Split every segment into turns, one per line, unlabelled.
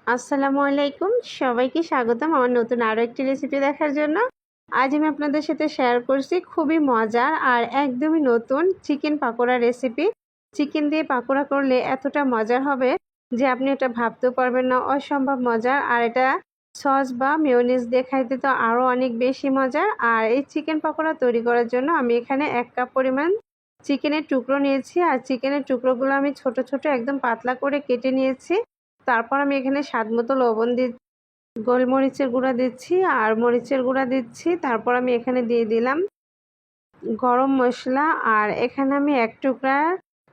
আসসালামু আলাইকুম, সবাইকে স্বাগতম আমার নতুন আরও একটি রেসিপি দেখার জন্য। আজ আমি আপনাদের সাথে শেয়ার করছি খুবই মজার আর একদমই নতুন চিকেন পাকোড়া রেসিপি। চিকেন দিয়ে পাকোড়া করলে এতটা মজার হবে যে আপনি এটা ভাবতেও পারবেন না, অসম্ভব মজার। আর এটা সস বা মেয়োনিজ দিয়ে খাইতে তো আরও অনেক বেশি মজার। আর এই চিকেন পাকোড়া তৈরি করার জন্য আমি এখানে 1 কাপ পরিমাণ চিকেনের টুকরো নিয়েছি। আর চিকেনের টুকরোগুলো আমি ছোট ছোট একদম পাতলা করে কেটে নিয়েছি। তারপর আমি এখানে স্বাদ মতো লবণ গোলমরিচের গুঁড়া দিচ্ছি আর মরিচের গুঁড়া দিচ্ছি। তারপর আমি এখানে দিয়ে দিলাম গরম মশলা। আর এখানে আমি 1 টুকরা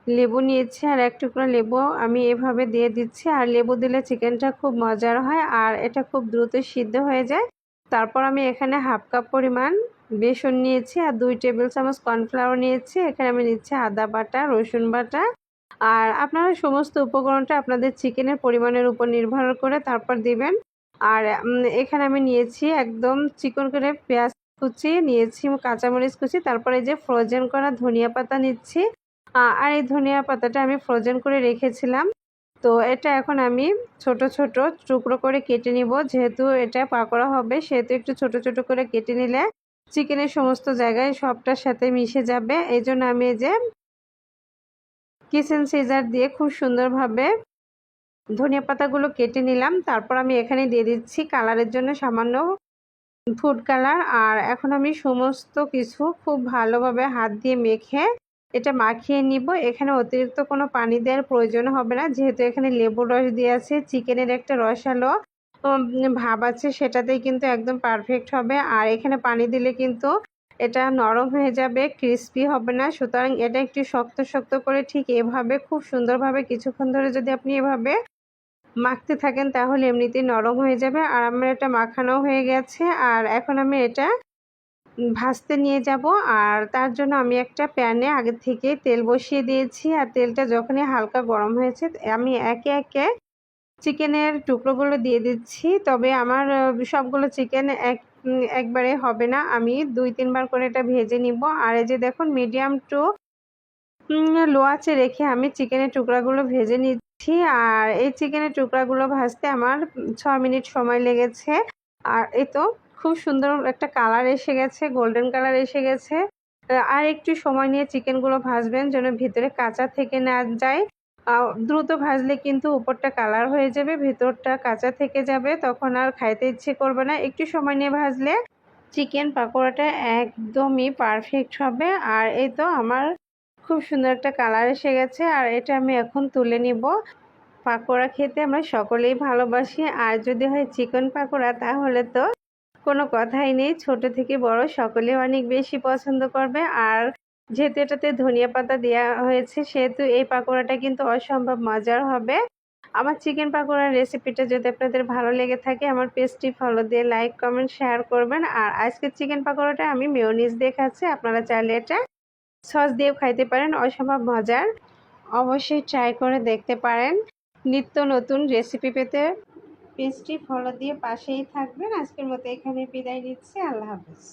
লেবু নিয়েছি আর 1 টুকরা লেবু আমি এভাবে দিয়ে দিচ্ছি। আর লেবু দিলে চিকেনটা খুব মজার হয় আর এটা খুব দ্রুত সিদ্ধ হয়ে যায়। তারপর আমি এখানে 1/2 কাপ পরিমাণ বেসন নিয়েছি আর 2 টেবিল চামচ কর্নফ্লাওয়ার নিয়েছি। এখানে আমি নিচ্ছি আদা বাটা, রসুন বাটা। আর আপনারা সমস্ত উপকরণটা আপনাদের চিকেনের পরিমাণের উপর নির্ভর করে তারপর দিবেন। আর এখানে আমি নিয়েছি একদম চিকন করে পেঁয়াজ কুচি নিয়েছি, কাঁচামরিচ কুচি, তারপরে যে ফ্রোজেন করা ধনিয়া পাতা নিচ্ছি। আর এই ধনিয়া পাতাটা আমি ফ্রোজেন করে রেখেছিলাম। তো এটা এখন আমি ছোট ছোট টুকরো করে কেটে নিব। যেহেতু এটা পাকোড়া হবে সেহেতু একটু ছোট ছোট করে কেটে নিলে চিকেনের সমস্ত জায়গায় সবটার সাথে মিশে যাবে। এই জন্য আমি এই যে কিচেন সিজার দিয়ে খুব সুন্দরভাবে ধনিয়া পাতাগুলো কেটে নিলাম। তারপর আমি এখানে দিয়ে দিচ্ছি কালারের জন্য সামান্য ফুড কালার। আর এখন আমি সমস্ত কিছু খুব ভালোভাবে হাত দিয়ে মেখে এটা মাখিয়ে নিব। এখানে অতিরিক্ত কোনো পানি দেওয়ার প্রয়োজন হবে না, যেহেতু এখানে লেবুর রস দিয়ে আছে, চিকেনের একটা রসালো ভাব আছে, সেটাতেই কিন্তু একদম পারফেক্ট হবে। আর এখানে পানি দিলে কিন্তু এটা নরম হয়ে যাবে, ক্রিস্পি হবে না। সুতরাং এটা একটু শক্ত শক্ত করে ঠিক এভাবে খুব সুন্দরভাবে কিছুক্ষণ ধরে যদি আপনি এভাবে মাখতে থাকেন তাহলে এমনিতেই নরম হয়ে যাবে। আর আমার এটা মাখানো হয়ে গেছে। আর এখন আমি এটা ভাজতে নিয়ে যাব। আর তার জন্য আমি একটা প্যানে আগে থেকে তেল বসিয়ে দিয়েছি। আর তেলটা যখনই হালকা গরম হয়েছে আমি একে একে চিকেনের টুকরোগুলো দিয়ে দিচ্ছি। তবে আমার সবগুলো চিকেন একবারে হবে না, আমি 2-3 বার করে এটা ভেজে নিব। আর এই যে দেখুন মিডিয়াম টু লো আঁচে রেখে আমি চিকেনের টুকরাগুলো ভেজে নিচ্ছি। আর এই চিকেনের টুকরাগুলো ভাজতে আমার 6 মিনিট সময় লেগেছে। আর এই তো খুব সুন্দর একটা কালার এসে গেছে, গোল্ডেন কালার এসে গেছে। আর একটু সময় নিয়ে চিকেনগুলো ভাজবেন যেন ভিতরে কাঁচা থেকে না যায়। দ্রুত ভাজলে কিন্তু উপরটা কালার হয়ে যাবে, ভেতরটা কাঁচা থেকে যাবে, তখন আর খাইতে ইচ্ছে করবে না। একটু সময় নিয়ে ভাজলে চিকেন পাকোড়াটা একদমই পারফেক্ট হবে। আর এই তো আমার খুব সুন্দর একটা কালার এসে গেছে। আর এটা আমি এখন তুলে নিব। পাকোড়া খেতে আমরা সকলেই ভালোবাসি, আর যদি হয় চিকেন পাকোড়া তাহলে তো কোনো কথাই নেই, ছোট থেকে বড় সকলে অনেক বেশি পছন্দ করবে। আর যেহেতু এটাতে ধনিয়া পাতা দেওয়া হয়েছে সেহেতু এই পাকোড়াটা কিন্তু অসম্ভব মজার হবে। আমার চিকেন পাকোড়ার রেসিপিটা যদি আপনাদের ভালো লেগে থাকে আমার পেজটি ফলো দিয়ে লাইক কমেন্ট শেয়ার করবেন। আর আজকের চিকেন পাকোড়াটা আমি মেয়োনিজ দিয়ে খাচ্ছি, আপনারা চাইলে এটা সস দিয়েও খাইতে পারেন, অসম্ভব মজার। অবশ্যই ট্রাই করে দেখতে পারেন। নিত্য নতুন রেসিপি পেতে পেজটি ফলো দিয়ে পাশেই থাকবেন। আজকের মতো এখানে বিদায় নিচ্ছি। আল্লাহ হাফেজ।